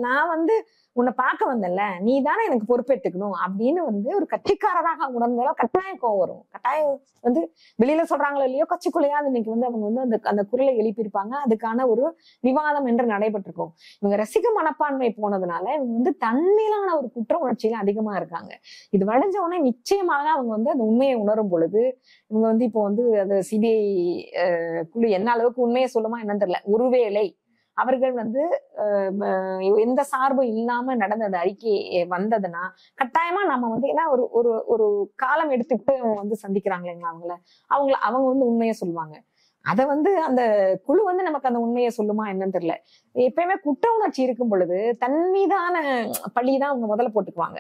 நான் வந்து உன்னை பார்க்க வந்தல, நீ தானே எனக்கு பொறுப்பேற்றுக்கணும் அப்படின்னு வந்து ஒரு கட்சிக்காரராக உணர்ந்தாலும் கட்டாயம் கோவம் வரும். கட்டாயம் வந்து வெளியில சொல்றாங்களோ இல்லையோ, கட்சிக்குள்ளையாவது இன்னைக்கு வந்து அவங்க வந்து அந்த குரலை எழுப்பியிருப்பாங்க. அதுக்கான ஒரு விவாதம் என்று நடைபெற்றிருக்கும். இவங்க ரசிக மனப்பான்மை போனதுனால இவங்க வந்து தன்மையிலான ஒரு குற்ற உணர்ச்சியில அதிகமா இருக்காங்க. இது வளைஞ்ச உடனே நிச்சயமாக அவங்க வந்து அந்த உண்மையை உணரும் பொழுது இவங்க வந்து இப்போ வந்து அந்த சிபிஐ குழு என்ன அளவுக்கு உண்மையை சொல்லுமா என்னன்னு தெரியல. ஒருவேளை அவர்கள் வந்து எந்த சார்பும் இல்லாம நடந்தது அறிக்கை வந்ததுன்னா கட்டாயமா நம்ம வந்து ஏன்னா ஒரு ஒரு ஒரு காலம் எடுத்துக்கிட்டு அவங்க வந்து சந்திக்கிறாங்க இல்லைங்களா, அவங்க வந்து உண்மையை சொல்லுவாங்க. அதை வந்து அந்த குழு வந்து நமக்கு அந்த உண்மையை சொல்லுமா என்னன்னு தெரியல. எப்பயுமே குற்ற உணர்ச்சி இருக்கும் பொழுது தன் மீதான பழிதான் அவங்க முதல்ல போட்டுக்குவாங்க.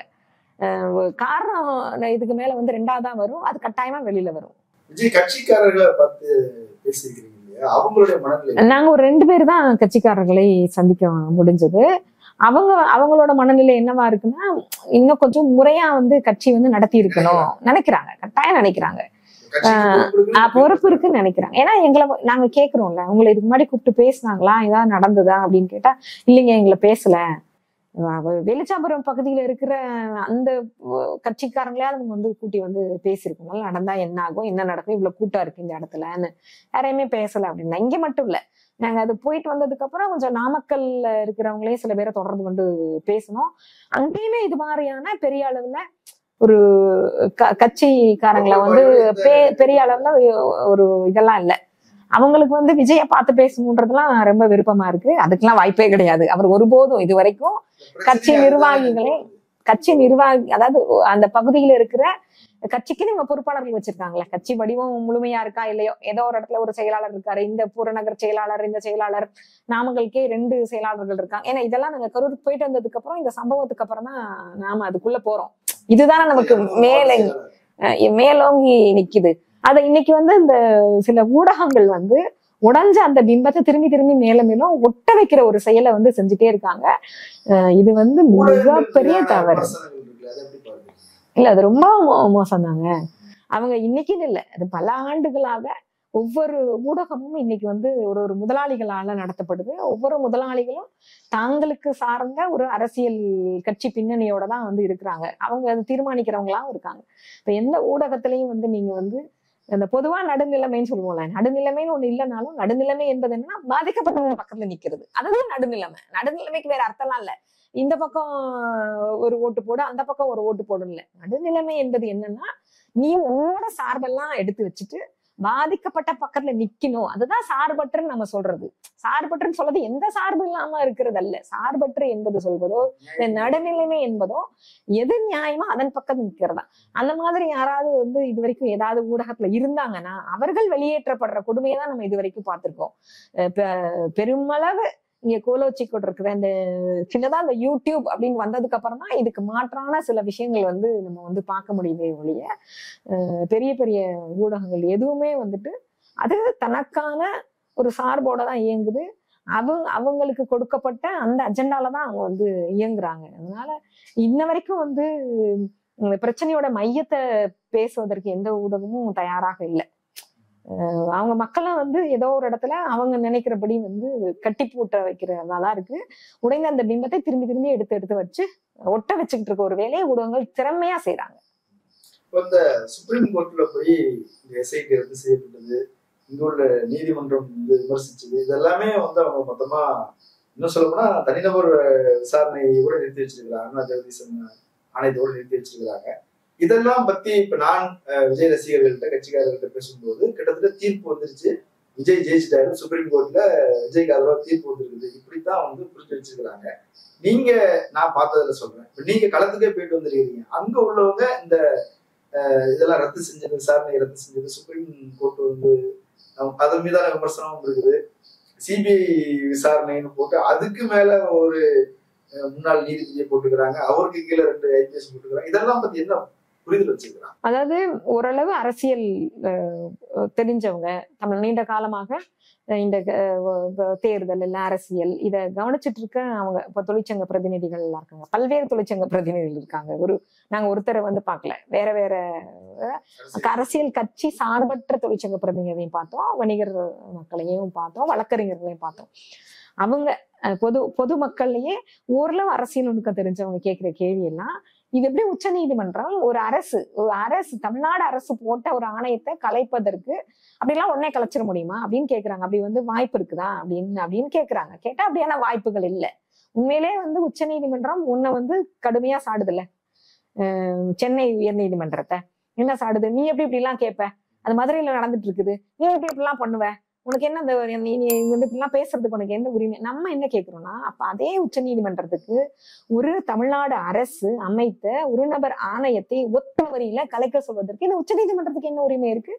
காரணம் இதுக்கு மேல வந்து 2ஆவதான் வரும், அது கட்டாயமா வெளியில வரும். விஜய் கட்சிக்காரர்களை பார்த்து பேசிக்கிறீங்க, அவங்களுடைய மனநிலை? நாங்க ஒரு 2 பேர் தான் கட்சிக்காரர்களை சந்திக்க முடிஞ்சது. அவங்களோட மனநிலை என்னவா இருக்குன்னா, இன்னும் கொஞ்சம் முறையா வந்து கட்சி வந்து நடத்தி இருக்கணும் நினைக்கிறாங்க, கட்டாயம் நினைக்கிறாங்க. பொறுப்பு இருக்குன்னு நினைக்கிறாங்க. ஏன்னா நாங்க கேக்குறோம்ல, உங்களை இதுக்கு முன்னாடி கூப்பிட்டு பேசினாங்களா, ஏதாவது நடந்ததா அப்படின்னு கேட்டா இல்லைங்க எங்களை பேசல. வெளிச்சாபுரம் பகுதியில இருக்கிற அந்த கட்சிக்காரங்களையாவது அவங்க வந்து கூட்டி வந்து பேசியிருக்கோம், நடந்தா என்ன ஆகும், என்ன நடக்கும், இவ்வளவு கூட்டம் இருக்கு இந்த இடத்துலன்னு. யாரையுமே பேசல அப்படின்னா. இங்க மட்டும் இல்ல, நாங்க அது போயிட்டு வந்ததுக்கு அப்புறம் கொஞ்சம் நாமக்கல்ல இருக்கிறவங்களே சில பேரை தொடர்பு கொண்டு பேசணும். அங்கேயுமே இது மாதிரியான பெரிய அளவுல ஒரு கட்சிக்காரங்களை வந்து பெரிய அளவுல ஒரு இதெல்லாம் இல்லை. அவங்களுக்கு வந்து விஜய பார்த்து பேசணுன்றதுலாம் ரொம்ப விருப்பமா இருக்கு. அதுக்கெல்லாம் வாய்ப்பே கிடையாது. அவர் ஒருபோதும் இது வரைக்கும் கட்சி நிர்வாகி அதாவது அந்த பகுதியில இருக்கிற கட்சிக்குன்னு இவங்க பொறுப்பாளர்கள் வச்சிருக்காங்களே, கட்சி வடிவம் முழுமையா இருக்கா இல்லையோ, ஏதோ ஒரு இடத்துல ஒரு செயலாளர் இருக்காரு, இந்த புறநகர் செயலாளர், இந்த செயலாளர், நாமக்கலுக்கே 2 செயலாளர்கள் இருக்காங்க. ஏன்னா இதெல்லாம் நாங்க கரூருக்கு போயிட்டு வந்ததுக்கு அப்புறம், இந்த சம்பவத்துக்கு அப்புறம் தான் நாம அதுக்குள்ள போறோம். இதுதானே நமக்கு மேலோங்கி நிக்குது. அதை இன்னைக்கு வந்து இந்த சில ஊடகங்கள் வந்து உடஞ்ச அந்த பிம்பத்தை திரும்பி திரும்பி மேலும் ஒட்ட வைக்கிற ஒரு செயலை வந்து செஞ்சுட்டே இருக்காங்க. இது வந்து மிகப்பெரிய தவறு. இல்ல, அது ரொம்ப மோசம் தாங்க. அவங்க இன்னைக்குன்னு இல்லை, அது பல ஆண்டுகளாக ஒவ்வொரு ஊடகமும் இன்னைக்கு வந்து ஒரு முதலாளிகளால நடத்தப்படுது. ஒவ்வொரு முதலாளிகளும் தாங்களுக்கு சார்ந்த ஒரு அரசியல் கட்சி பின்னணியோட தான் வந்து இருக்கிறாங்க. அவங்க அதை தீர்மானிக்கிறவங்களாவும் இருக்காங்க. இப்ப எந்த ஊடகத்திலையும் வந்து நீங்க வந்து அந்த பொதுவா நடுநிலைமைன்னு சொல்லுவோம்ல, நடுநிலைமைன்னு ஒண்ணு இல்லைனாலும் நடுநிலைமை என்பது என்னன்னா பாதிக்கப்பட்டவங்க பக்கத்துல நிக்கிறது. அதுதான் நடுநிலைமை. நடுநிலைமைக்கு வேற அர்த்தம்லாம் இல்ல, இந்த பக்கம் ஒரு ஓட்டு போடு, அந்த பக்கம் ஒரு ஓட்டு போடும் இல்ல. நடுநிலைமை என்பது என்னன்னா, நீ உன்னோட சார்பெல்லாம் எடுத்து வச்சுட்டு பாதிக்கப்பட்ட பக்கத்துல நிக்கணும். அதுதான் சார்பற்றுன்னு நம்ம சொல்றது. சார்பற்றுன்னு சொல்றது எந்த சார்பு இல்லாம இருக்கிறது அல்ல. சார்பற்று என்பது சொல்வதோ, இந்த நடுநிலைமை என்பதோ எது நியாயமோ அதன் பக்கம் நிக்கிறதா. அந்த மாதிரி யாராவது வந்து இது வரைக்கும் ஏதாவது ஊடகத்துல இருந்தாங்கன்னா அவர்கள் வெளியேற்றப்படுற கொடுமையை தான் நம்ம இது வரைக்கும் பார்த்திருக்கோம். பெருமளவு இங்க கோலோச்சி கொண்டு இருக்கிற இந்த சின்னதா இந்த யூடியூப் அப்படின்னு வந்ததுக்கு அப்புறம் தான் இதுக்கு மாற்றான சில விஷயங்கள் வந்து நம்ம வந்து பார்க்க முடியுதே ஒழிய, பெரிய பெரிய ஊடகங்கள் எதுவுமே வந்துட்டு அது தனக்கான ஒரு சார்போட தான் இயங்குது. அவங்களுக்கு கொடுக்கப்பட்ட அந்த அஜெண்டால தான் அவங்க வந்து இயங்குறாங்க. அதனால இன்ன வரைக்கும் வந்து பிரச்சனையோட மையத்தை பேசுவதற்கு எந்த ஊடகமும் தயாராக இல்லை. அவங்க மக்களும் வந்து ஏதோ ஒரு இடத்துல அவங்க நினைக்கிறபடி வந்து கட்டி போட்ட வைக்கிறதாதான் இருக்கு. உடைந்த அந்த பிம்பத்தை திரும்பி திரும்பி எடுத்து எடுத்து வச்சு ஒட்ட வச்சுக்கிட்டு இருக்க ஒரு வேலையை ஊடகங்கள் திறமையா செய்யறாங்க. இந்த சுப்ரீம் கோர்ட்ல போய் இந்த எஸ்ஐடி ரத்து செய்யப்பட்டது, இங்க உள்ள நீதிமன்றம் வந்து விமர்சிச்சது, இதெல்லாமே வந்து அவங்க மொத்தமா இன்னும் சொல்ல போனா தனிநபர் விசாரணையை கூட நிறுத்தி வச்சிருக்கிறாங்க. அருணா ஜெகதீசன் ஆணையத்தோடு நிறுத்தி வச்சிருக்கிறாங்க. இதெல்லாம் பத்தி இப்ப நான் விஜய் ரசிகர்கள்ட்ட கட்சிக்காரர்கள்ட்ட பேசும்போது கிட்டத்தட்ட தீர்ப்பு வந்துருச்சு, விஜய் ஜெயிச்சிட்டாரு, சுப்ரீம் கோர்ட்ல விஜய்க்கு ஆதரவா தீர்ப்பு வந்துருக்குது, இப்படித்தான் வந்து புரிஞ்சு வச்சிருக்கிறாங்க. நீங்க நான் பார்த்ததுல சொல்றேன், இப்ப நீங்க களத்துக்கே போயிட்டு வந்துருக்கீங்க, அங்க உள்ளவங்க இந்த இதெல்லாம் ரத்து செஞ்சது, விசாரணை ரத்து செஞ்சது, சுப்ரீம் கோர்ட் வந்து அதன் மீதான விமர்சனமும் இருக்குது, சிபிஐ விசாரணைன்னு போட்டு அதுக்கு மேல ஒரு முன்னாள் நீதிபதியை போட்டுக்கிறாங்க, அவருக்கு கீழே 2 IPS போட்டுக்கிறாங்க. இதெல்லாம் பத்தி என்ன புரிதல் வச்சிருக்கிறாங்க? அதாவது ஓரளவு அரசியல் தெரிஞ்சவங்க, நீண்ட காலமாக இந்த தேர்தல் இல்ல அரசியல் இதை கவனிச்சுட்டு இருக்க அவங்க இப்ப தொழிற்சங்க பிரதிநிதிகள் எல்லாம் இருக்காங்க, பல்வேறு தொழிற்சங்க பிரதிநிதிகள் இருக்காங்க. நாங்க ஒருத்தரை வந்து பார்க்கல, வேற வேற அரசியல் கட்சி சார்பற்ற தொழிற்சங்க பிரதிநிதியையும் பார்த்தோம், வணிகர் மக்களையும் பார்த்தோம், வழக்கறிஞர்களையும் பார்த்தோம். அவங்க பொதுமக்கள்லயே ஓரளவு அரசியல் நுணுக்கம் தெரிஞ்சவங்க கேட்கிற கேள்வி எல்லாம், இது எப்படி உச்ச நீதிமன்றம் ஒரு அரசு தமிழ்நாடு அரசு போட்ட ஒரு ஆணையத்தை கலைப்பதற்கு அப்படிலாம் உடனே கலைச்சிட முடியுமா அப்படின்னு கேக்குறாங்க. அப்படி வந்து வாய்ப்பு இருக்குதா அப்படின்னு கேக்குறாங்க. கேட்டா அப்படியான வாய்ப்புகள் இல்லை. உண்மையிலே வந்து உச்ச நீதிமன்றம் உன்னை வந்து கடுமையா சாடுதுல்ல, சென்னை உயர் நீதிமன்றத்தை என்ன சாடுது, நீ எப்படி இப்படி எல்லாம் கேட்ப, அது மதுரையில நடந்துட்டு இருக்குது, நீ எப்படி இப்படிலாம் பண்ணுவ, உனக்கு என்ன இந்த நீ வந்து இப்படிலாம் பேசுறதுக்கு உனக்கு எந்த உரிமை? நம்ம என்ன கேட்கிறோம்னா, அப்ப அதே உச்ச நீதிமன்றத்துக்கு ஒரு தமிழ்நாடு அரசு அமைத்த ஒரு நபர் ஆணையத்தை ஒத்த வரியில கலைக்க சொல்வதற்கு இந்த உச்ச நீதிமன்றத்துக்கு என்ன உரிமை இருக்கு?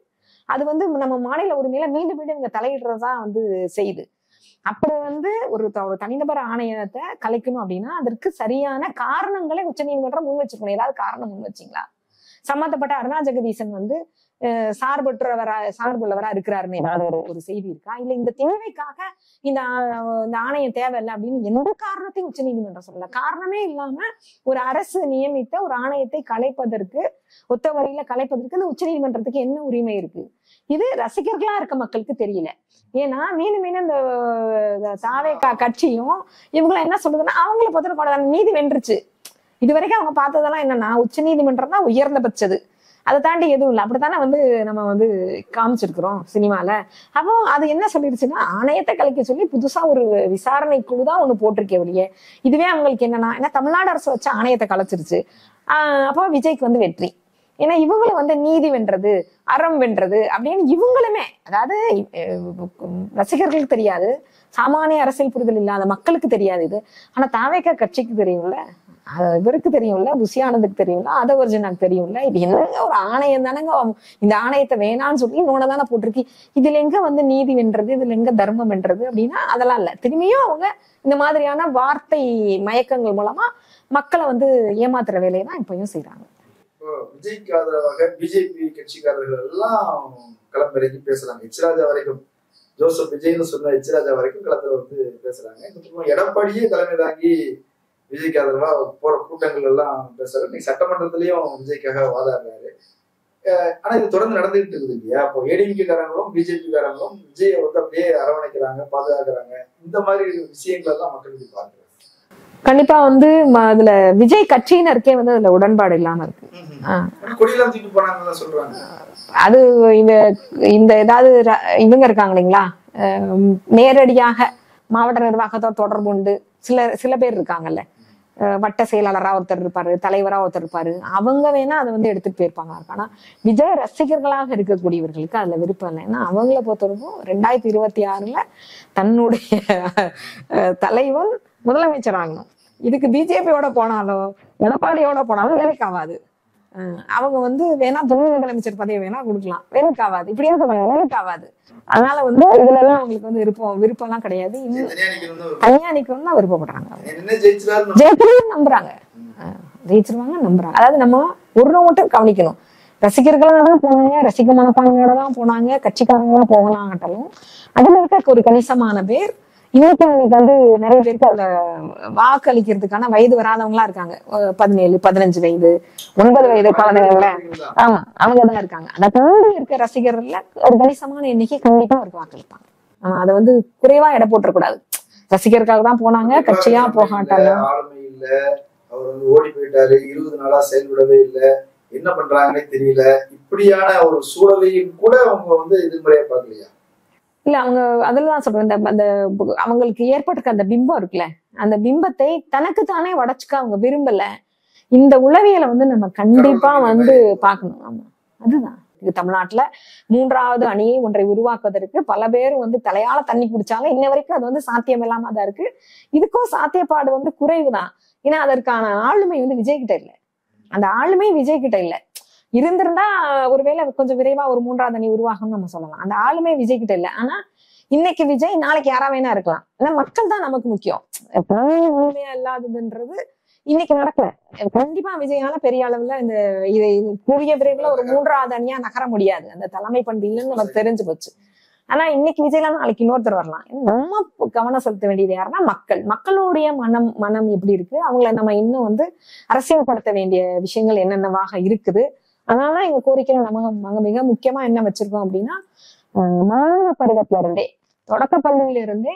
அது வந்து நம்ம மாநில உரிமையில மீண்டும் மீண்டும் இங்க தலையிடுறதா வந்து செய்யுது. அப்படி வந்து ஒரு தனிநபர் ஆணையத்தை கலைக்கணும் அப்படின்னா அதற்கு சரியான காரணங்களை உச்ச நீதிமன்றம் முன் வச்சிருக்கணும். ஏதாவது காரணம் முன் வச்சிங்களா? சம்பந்தப்பட்ட அருணா ஜெகதீசன் வந்து சார்புள்ளவரா இருக்கிறாருன்னு ஏதாவது ஒரு செய்தி இருக்கா? இல்ல இந்த தேவைக்காக இந்த ஆணையம் தேவையில்லை அப்படின்னு எந்த காரணத்தையும் உச்ச நீதிமன்றம் சொல்லல. காரணமே இல்லாம ஒரு அரசு நியமித்த ஒரு ஆணையத்தை கலைப்பதற்கு, ஒத்த வரியில கலைப்பதற்கு இந்த உச்ச நீதிமன்றத்துக்கு என்ன உரிமை இருக்கு? இது ரசிகர்களா இருக்க மக்களுக்கு தெரியல. ஏன்னா மீண்டும் இந்த தாவேகா கட்சியும் இவங்களும் என்ன சொல்றதுன்னா, அவங்கள பொறுத்த நீதி வென்றுச்சு. இது வரைக்கும் அவங்க பார்த்ததெல்லாம் என்னன்னா, உச்ச நீதிமன்றம் தான் உயர்ந்தபட்சது, அதை தாண்டி எதுவும் இல்லை. அப்படித்தானே வந்து நம்ம வந்து காமிச்சிருக்கிறோம் சினிமால. அப்போ அது என்ன சொல்லிடுச்சுன்னா, ஆணையத்தை கலைக்க சொல்லி புதுசா ஒரு விசாரணை குழு தான் ஒண்ணு போட்டிருக்கே ஒழிய, இதுவே அவங்களுக்கு என்னன்னா தமிழ்நாடு அரசு வச்ச ஆணையத்தை கலைச்சிருச்சு. அப்போ விஜய்க்கு வந்து வெற்றி. ஏன்னா இவங்களும் வந்து நீதி வென்றது, அறம் வென்றது அப்படின்னு இவங்களுமே, அதாவது ரசிகர்களுக்கு தெரியாது, சாமானிய அரசியல் புரிதல் இல்லாத மக்களுக்கு தெரியாது இது. ஆனா தாவேகா கட்சிக்கு தெரியும்ல, இவருக்கு தெரியும்ல, புஷியானந்துக்கு தெரியும்ல, அதவர்ஜனாக்கு தெரியும்ல, இது என்னங்க ஒரு ஆணையம் தானங்க, இந்த ஆணையத்தை வேணான்னு சொல்லி நோட தானே போட்டிருக்கு, இதுல எங்க வந்து நீதி வென்றது, இதுல எங்க தர்மம் வென்றது அப்படின்னா அதெல்லாம் இல்ல. திரும்பியும் அவங்க இந்த மாதிரியான வார்த்தை மயக்கங்கள் மூலமா மக்களை வந்து ஏமாத்துற வேலையை தான் இப்பயும் செய்யறாங்க. விஜய்க்கு ஆதரவாக பிஜேபி கட்சிக்காரர்கள் எல்லாம் களமிறங்கி பேசுறாங்க. எச்ராஜா வரைக்கும், ஜோசப் விஜய்னு சொன்ன எச்ராஜா வரைக்கும் களத்துல வந்து பேசுறாங்க. இந்த எடப்பாடியே தலைமை தாங்கி விஜய்க்கு ஆதரவா போற கூட்டங்கள் எல்லாம் பேசுறாரு. இன்னைக்கு சட்டமன்றத்திலயும் விஜய்க்காக வாதாடுறாரு. ஆனா இது தொடர்ந்து நடந்துகிட்டு இருக்குது இல்லையா? அப்போ ஏடிஎம்கே காரங்களும் பிஜேபி காரங்களும் விஜயை வந்து அப்படியே அரவணைக்கிறாங்க, பாதுகாக்கிறாங்க. இந்த மாதிரி விஷயங்கள் எல்லாம் மக்களுக்கு பார்க்கிறாங்க. கண்டிப்பா வந்து அதுல விஜய் கட்சியினருக்கே வந்து அதுல உடன்பாடு இல்லாம இருக்கு. அது இந்த ஏதாவது இவங்க இருக்காங்க இல்லைங்களா, நேரடியாக மாவட்ட நிர்வாகத்தோட தொடர்பு உண்டு சில பேர் இருக்காங்கல்ல, வட்ட செயலாளரா ஒருத்தர் இருப்பாரு, தலைவரா ஒருத்தர் இருப்பாரு, அவங்க வேணா அதை வந்து எடுத்துட்டு போயிருப்பாங்க. ஆனா விஜய் ரசிகர்களாக இருக்கக்கூடியவர்களுக்கு அதுல விருப்பம் இல்லை. ஏன்னா அவங்கள பொறுத்தவரைக்கும் 2026 தன்னுடைய தலைவன் முதலமைச்சர் ஆகணும். இதுக்கு பிஜேபியோட போனாலோ எடப்பாடியோட போனாலும் வேலைக்கு ஆகாது. அவங்க வந்து வேணா துணை முதலமைச்சர் பதவி வேணா கொடுக்கலாம், வேலைக்கு ஆகாது. இப்படியே சொல்றாங்க, வேலைக்கு ஆகாது. அதனால வந்து இதுல எல்லாம் அவங்களுக்கு வந்து விருப்பம் எல்லாம் கிடையாது. தனியானிக்கு வந்து விருப்பப்படுறாங்க, ஜெயிச்சிருவாங்க நம்புறாங்க. அதாவது நம்ம ஒரு மட்டும் கவனிக்கணும், ரசிகர்களாக தான் போனாங்க, ரசிக மனப்பான்மையோட தான் போனாங்க, கட்சிக்காரங்க தான் போகலாங்கட்டாலும் அதுல இருக்க ஒரு கணிசமான பேர் இன்னைக்கு அவங்களுக்கு வந்து நிறைய பேருக்கு அதுல வாக்களிக்கிறதுக்கான வயது வராதவங்களா இருக்காங்க. 17, 15 வயது, 9 வயது குழந்தைங்கள. ஆமா, அவங்கதான் இருக்காங்க. அதை தாண்டி இருக்க ரசிகர்கள்ல ஒரு கணிசமான எண்ணிக்கை கண்டிப்பா அவருக்கு வாக்களிப்பாங்க. அதை வந்து குறைவா எடை போட்டுறக்கூடாது. ரசிகருக்காக தான் போனாங்க, கட்சியா போகாட்டாலும். ஆளுமை இல்ல, அவர் வந்து ஓடி போயிட்டாரு, 20 நாளா செயல்படவே இல்லை, என்ன பண்றாங்கன்னே தெரியல, இப்படியான ஒரு சூழலையும் கூட அவங்க வந்து எதிர்மறையா பார்க்கலையா? இல்ல, அவங்க அதுலதான் சொல்றேன், அந்த அவங்களுக்கு ஏற்பட்டிருக்க அந்த பிம்பம் இருக்குல்ல, அந்த பிம்பத்தை தனக்கு தானே உடைச்சுக்க அவங்க விரும்பல. இந்த உளவியலை வந்து நம்ம கண்டிப்பா வந்து பார்க்கணும். ஆமா, அதுதான் இது. தமிழ்நாட்டுல 3வது அணியை ஒன்றை உருவாக்குவதற்கு பல பேர் வந்து தலையால தண்ணி குடிச்சாலும் இன்ன வரைக்கும் அது வந்து சாத்தியம் இல்லாம தான் இருக்கு. இதுக்கும் சாத்தியப்பாடு வந்து குறைவுதான். ஏன்னா அதற்கான ஆளுமை வந்து விஜய் கிட்ட இல்லை. அந்த ஆளுமை விஜய் கிட்ட இல்லை. இருந்திருந்தா ஒருவேளை கொஞ்சம் விரைவா ஒரு 3வது அணி உருவாகும்னு நம்ம சொல்லலாம். அந்த ஆளுமை விஜய் கிட்ட இல்லை. ஆனா இன்னைக்கு விஜய், நாளைக்கு யாரா வேணா இருக்கலாம். ஏன்னா மக்கள் தான் நமக்கு முக்கியம். உண்மையா இல்லாததுன்றது இன்னைக்கு நடக்கல. கண்டிப்பா விஜயால பெரிய அளவுல இந்த இதை கூடிய விரைவில் ஒரு 3வது அணியா நகர முடியாது. அந்த தலைமை பண்பு இல்லைன்னு நமக்கு தெரிஞ்சு போச்சு. ஆனா இன்னைக்கு விஜய்லாம் நாளைக்கு இன்னொருத்தர் வரலாம். நம்ம கவனம் செலுத்த வேண்டியது யாருன்னா மக்களுடைய மனம் எப்படி இருக்கு, அவங்கள நம்ம இன்னும் வந்து அரசியல்படுத்த வேண்டிய விஷயங்கள் என்னென்னவாக இருக்குது. அதனால எங்க கோரிக்கையில நம்ம மிக முக்கியமா என்ன வச்சிருக்கோம் அப்படின்னா, மாணவ பருவத்துல இருந்தே, தொடக்க பள்ளியில இருந்தே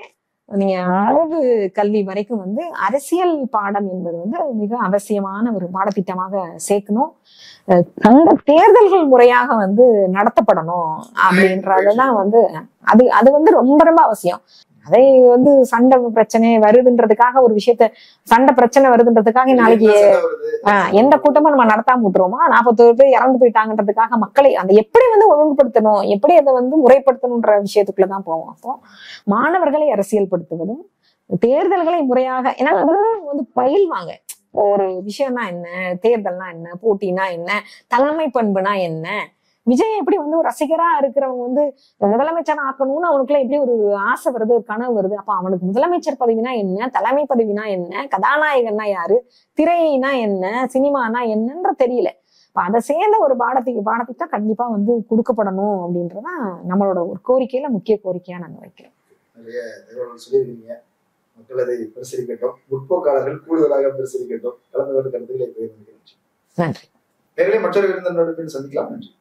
நீங்க அளவு கல்வி வரைக்கும் வந்து அரசியல் பாடம் என்பது வந்து மிக அவசியமான ஒரு பாடத்திட்டமாக சேர்க்கணும். அந்த தேர்தல்கள் முறையாக வந்து நடத்தப்படணும் அப்படின்றதுதான் வந்து அது வந்து ரொம்ப ரொம்ப அவசியம். அதை வந்து சண்டை பிரச்சனை வருதுன்றதுக்காக ஒரு விஷயத்த, சண்டை பிரச்சனை வருதுன்றதுக்காக நாளைக்கு எந்த கூட்டமும் நம்ம நடத்தாம விட்டுருவோமா? 41 பேர் இறந்து போயிட்டாங்கன்றதுக்காக மக்களை அந்த எப்படி வந்து ஒழுங்குபடுத்தணும், எப்படி அதை வந்து முறைப்படுத்தணும்ன்ற விஷயத்துக்குள்ளதான் போவோம். அப்போ மாணவர்களை அரசியல்படுத்துவதும் தேர்தல்களை முறையாக, ஏன்னா அதெல்லாம் வந்து பயில்வாங்க. ஒரு விஷயம்னா என்ன, தேர்தல்னா என்ன, போட்டினா என்ன, தலைமை பண்புனா என்ன. விஜய் எப்படி வந்து ஒரு ரசிகரா இருக்கிறவங்க வந்து முதலமைச்சர் ஆக்கணும்னு அவனுக்குள்ள எப்படி ஒரு ஆசை வருது, ஒரு கனவு வருது. அப்ப அவனுக்கு முதலமைச்சர் பதவினா என்ன, தலைமை பதவினா என்ன, கதாநாயகன்னா யாரு, திரைனா என்ன, சினிமானா என்னன்ற தெரியல. அதை சேர்ந்த ஒரு பாடத்திட்டம் கண்டிப்பா வந்து கொடுக்கப்படணும் அப்படின்றதான் நம்மளோட ஒரு கோரிக்கையில முக்கிய கோரிக்கையா நாங்க வைக்கிறோம். நிறைய தகவல்கள் சொல்லியிருக்கீங்க. மக்கள் அதை பரிசீலிக்கட்டும், முற்போக்காளர்கள் கூடுதலாக பரிசீலிக்கட்டும். கலந்து கொண்டு கருத்துக்களை பகிர்ந்து. நன்றி. மற்றொரு விருந்தினருடன் சந்திக்கலாம். நன்றி.